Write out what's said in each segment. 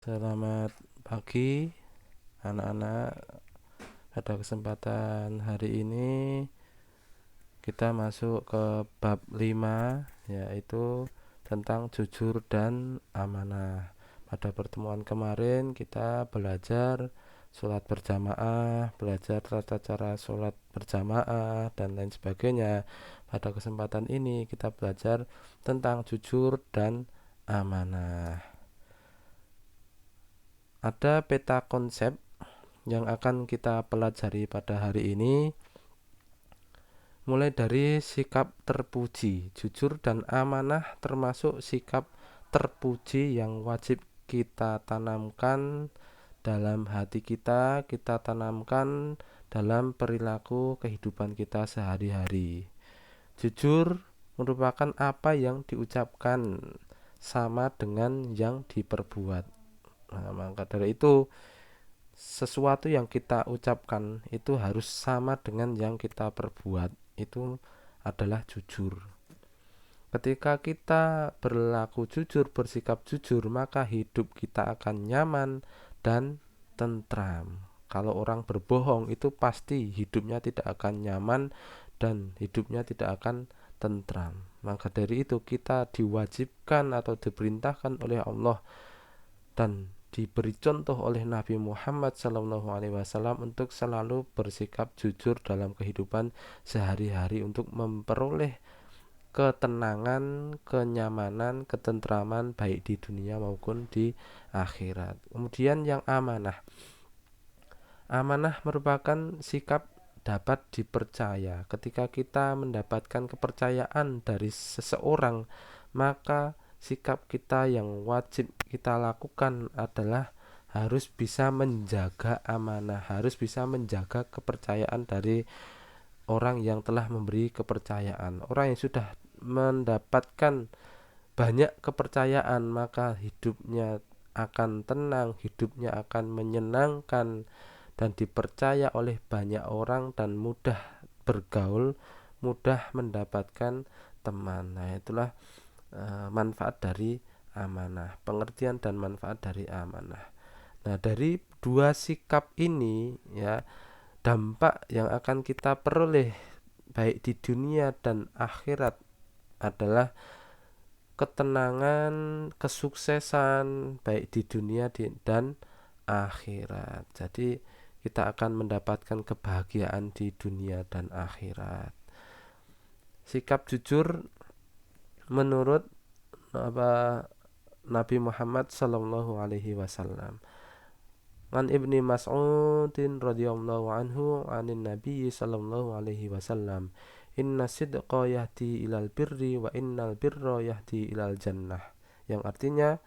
Selamat pagi anak-anak. Pada kesempatan hari ini kita masuk ke bab 5, yaitu tentang jujur dan amanah. Pada pertemuan kemarin kita belajar sholat berjamaah, belajar tata cara sholat berjamaah dan lain sebagainya. Pada kesempatan ini kita belajar tentang jujur dan amanah. Ada peta konsep yang akan kita pelajari pada hari ini, mulai dari sikap terpuji. Jujur dan amanah termasuk sikap terpuji yang wajib kita tanamkan dalam hati kita tanamkan dalam perilaku kehidupan kita sehari-hari. Jujur merupakan apa yang diucapkan sama dengan yang diperbuat. Maka dari itu sesuatu yang kita ucapkan itu harus sama dengan yang kita perbuat. Itu adalah jujur. Ketika kita berlaku jujur, bersikap jujur, maka hidup kita akan nyaman dan tentram. Kalau orang berbohong itu pasti hidupnya tidak akan nyaman dan hidupnya tidak akan tentram. Maka dari itu kita diwajibkan atau diperintahkan oleh Allah dan diberi contoh oleh Nabi Muhammad SAW untuk selalu bersikap jujur dalam kehidupan sehari-hari untuk memperoleh ketenangan, kenyamanan, ketentraman baik di dunia maupun di akhirat. Kemudian yang amanah. Amanah merupakan sikap dapat dipercaya. Ketika kita mendapatkan kepercayaan dari seseorang, maka sikap kita yang wajib kita lakukan adalah harus bisa menjaga amanah, harus bisa menjaga kepercayaan dari orang yang telah memberi kepercayaan. Orang yang sudah mendapatkan banyak kepercayaan, maka hidupnya akan tenang, hidupnya akan menyenangkan dan dipercaya oleh banyak orang dan mudah bergaul, mudah mendapatkan teman. Nah, itulah manfaat dari amanah, pengertian dan manfaat dari amanah. Nah, dari dua sikap ini ya, dampak yang akan kita peroleh baik di dunia dan akhirat adalah ketenangan, kesuksesan baik di dunia dan akhirat. Jadi kita akan mendapatkan kebahagiaan di dunia dan akhirat. Sikap jujur menurut Nabi Muhammad sallallahu alaihi wasallam. An Ibni Mas'udin radhiyallahu anhu anin Nabi sallallahu alaihi wasallam. Inna sidqa yahdi ilal birri wa innal birra yahdi ilal jannah. Yang artinya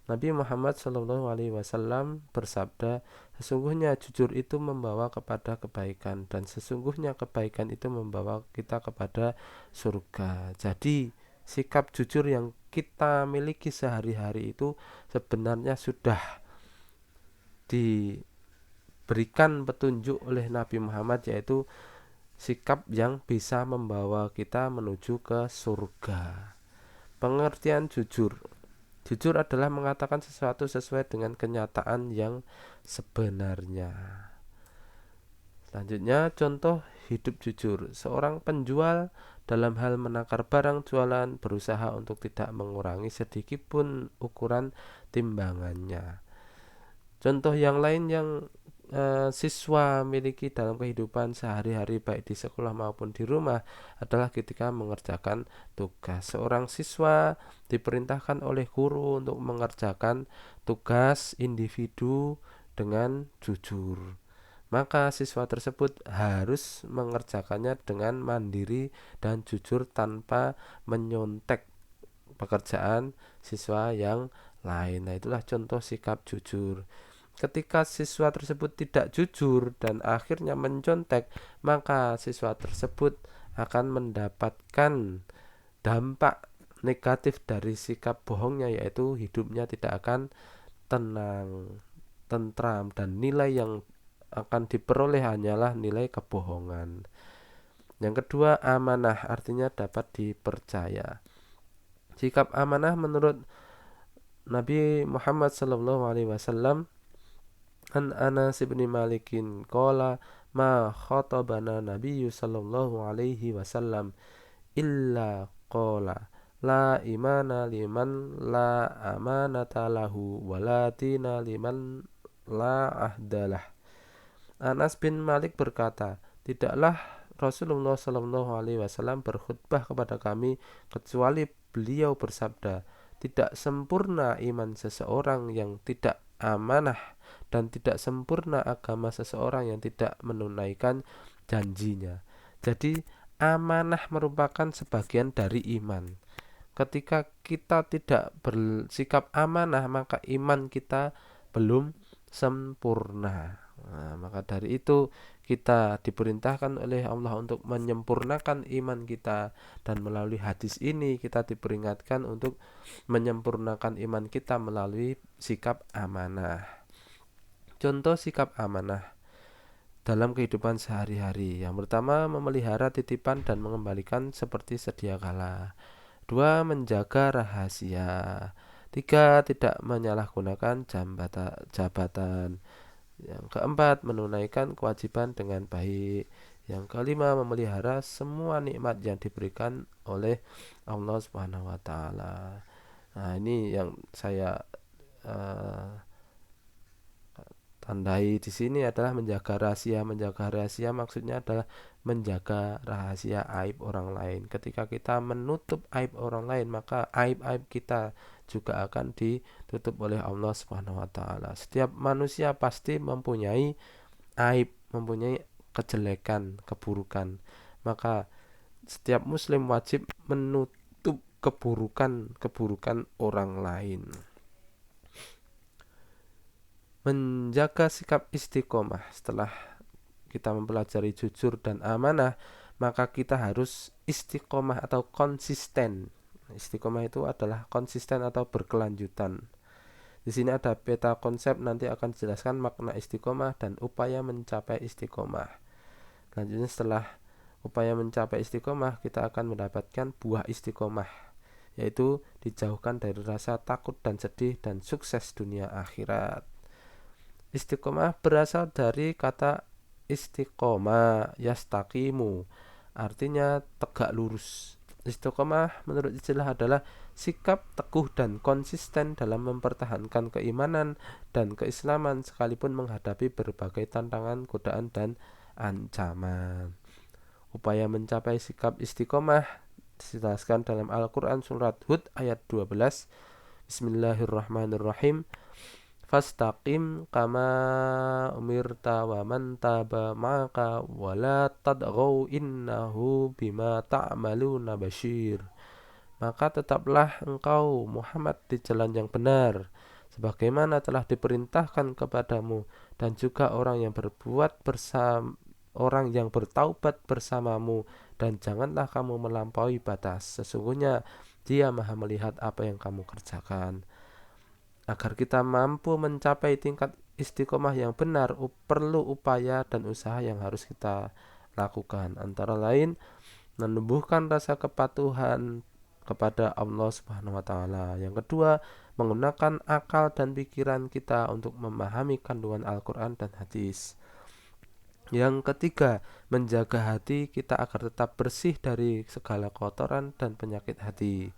Nabi Muhammad sallallahu alaihi wasallam bersabda, sesungguhnya jujur itu membawa kepada kebaikan dan sesungguhnya kebaikan itu membawa kita kepada surga. Jadi sikap jujur yang kita miliki sehari-hari itu sebenarnya sudah diberikan petunjuk oleh Nabi Muhammad, yaitu sikap yang bisa membawa kita menuju ke surga. Pengertian jujur. Jujur adalah mengatakan sesuatu sesuai dengan kenyataan yang sebenarnya. Selanjutnya, contoh hidup jujur. Seorang penjual dalam hal menakar barang jualan berusaha untuk tidak mengurangi sedikit pun ukuran timbangannya. Contoh yang lain yang siswa miliki dalam kehidupan sehari-hari baik di sekolah maupun di rumah adalah ketika mengerjakan tugas. Seorang siswa diperintahkan oleh guru untuk mengerjakan tugas individu dengan jujur. Maka siswa tersebut harus mengerjakannya dengan mandiri dan jujur tanpa menyontek pekerjaan siswa yang lain. Nah, itulah contoh sikap jujur. Ketika siswa tersebut tidak jujur dan akhirnya mencontek, maka siswa tersebut akan mendapatkan dampak negatif dari sikap bohongnya, yaitu hidupnya tidak akan tenang, tentram, dan nilai yang akan diperoleh hanyalah nilai kebohongan. Yang kedua, amanah artinya dapat dipercaya. Sikap amanah menurut Nabi Muhammad sallallahu alaihi wasallam, an Anas bin Malikin qala ma khatabana Nabiyyu sallallahu alaihi wasallam illa qala la imana liman la amanata lahu wala dina liman la ahdalah. Anas bin Malik berkata, tidaklah Rasulullah Shallallahu Alaihi Wasallam berkhutbah kepada kami kecuali beliau bersabda, tidak sempurna iman seseorang yang tidak amanah dan tidak sempurna agama seseorang yang tidak menunaikan janjinya. Jadi amanah merupakan sebagian dari iman. Ketika kita tidak bersikap amanah, maka iman kita belum sempurna. Nah, maka dari itu kita diperintahkan oleh Allah untuk menyempurnakan iman kita, dan melalui hadis ini kita diperingatkan untuk menyempurnakan iman kita melalui sikap amanah. Contoh sikap amanah dalam kehidupan sehari-hari. Yang pertama, memelihara titipan dan mengembalikan seperti sedia kala. 2. Menjaga rahasia. 3. Tidak menyalahgunakan jabatan. Yang keempat, menunaikan kewajiban dengan baik. Yang kelima, memelihara semua nikmat yang diberikan oleh Allah Subhanahu wa taala. Nah, ini yang saya tandai di sini adalah menjaga rahasia. Menjaga rahasia maksudnya adalah menjaga rahasia aib orang lain. Ketika kita menutup aib orang lain, maka aib-aib kita juga akan ditutup oleh Allah Subhanahu wa taala. Setiap manusia pasti mempunyai aib, mempunyai kejelekan, keburukan. Maka setiap muslim wajib menutup keburukan orang lain. Menjaga sikap istiqomah. Setelah kita mempelajari jujur dan amanah, maka kita harus istiqomah atau konsisten. Istiqomah itu adalah konsisten atau berkelanjutan. Di sini ada peta konsep, nanti akan dijelaskan makna istiqomah dan upaya mencapai istiqomah. Selanjutnya, setelah upaya mencapai istiqomah, kita akan mendapatkan buah istiqomah, yaitu dijauhkan dari rasa takut dan sedih dan sukses dunia akhirat. Istiqomah berasal dari kata istiqomah yastaqimu, artinya tegak lurus. Istiqomah menurut istilah adalah sikap teguh dan konsisten dalam mempertahankan keimanan dan keislaman sekalipun menghadapi berbagai tantangan, godaan, dan ancaman. Upaya mencapai sikap istiqomah dijelaskan dalam Al-Quran surat Hud ayat 12. Bismillahirrahmanirrahim. Fastaqim kama umirta wa man taba ma'aka wa la tadghaw innahu bima ta'maluna basyir. Maka tetaplah engkau Muhammad di jalan yang benar, sebagaimana telah diperintahkan kepadamu, dan juga orang yang bertaubat bersamamu, dan janganlah kamu melampaui batas. Sesungguhnya Dia Maha melihat apa yang kamu kerjakan. Agar kita mampu mencapai tingkat istiqomah yang benar, perlu upaya dan usaha yang harus kita lakukan. Antara lain, menumbuhkan rasa kepatuhan kepada Allah Subhanahu wa taala. Yang kedua, menggunakan akal dan pikiran kita untuk memahami kandungan Al-Qur'an dan hadis. Yang ketiga, menjaga hati kita agar tetap bersih dari segala kotoran dan penyakit hati.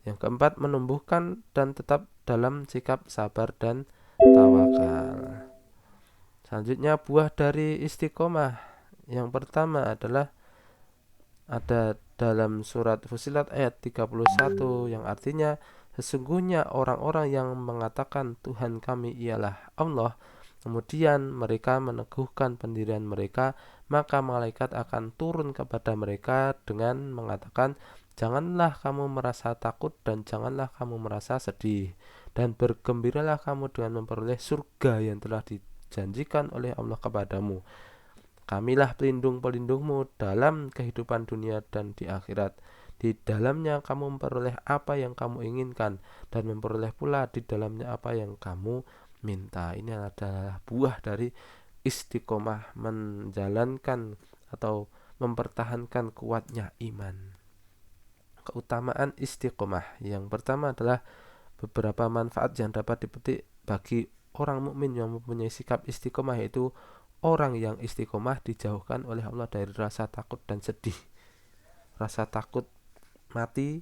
Yang keempat, menumbuhkan dan tetap dalam sikap sabar dan tawakal. Selanjutnya, buah dari istiqomah. Yang pertama adalah ada dalam surat Fussilat ayat 31, yang artinya, sesungguhnya orang-orang yang mengatakan Tuhan kami ialah Allah, kemudian mereka meneguhkan pendirian mereka, maka malaikat akan turun kepada mereka dengan mengatakan, janganlah kamu merasa takut dan janganlah kamu merasa sedih, dan bergembiralah kamu dengan memperoleh surga yang telah dijanjikan oleh Allah kepadamu. Kamilah pelindung-pelindungmu dalam kehidupan dunia dan di akhirat. Di dalamnya kamu memperoleh apa yang kamu inginkan, dan memperoleh pula di dalamnya apa yang kamu minta. Ini adalah buah dari istiqomah, menjalankan atau mempertahankan kuatnya iman. Keutamaan istiqomah. Yang pertama adalah beberapa manfaat yang dapat dipetik bagi orang mukmin yang mempunyai sikap istiqomah, yaitu orang yang istiqomah dijauhkan oleh Allah dari rasa takut dan sedih, rasa takut mati,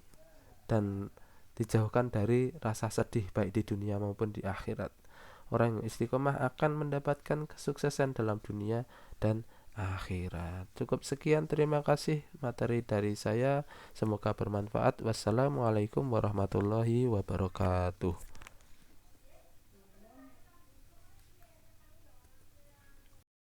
dan dijauhkan dari rasa sedih baik di dunia maupun di akhirat. Orang yang istiqomah akan mendapatkan kesuksesan dalam dunia dan akhirat. Cukup sekian, terima kasih materi dari saya, semoga bermanfaat. Wassalamualaikum warahmatullahi wabarakatuh.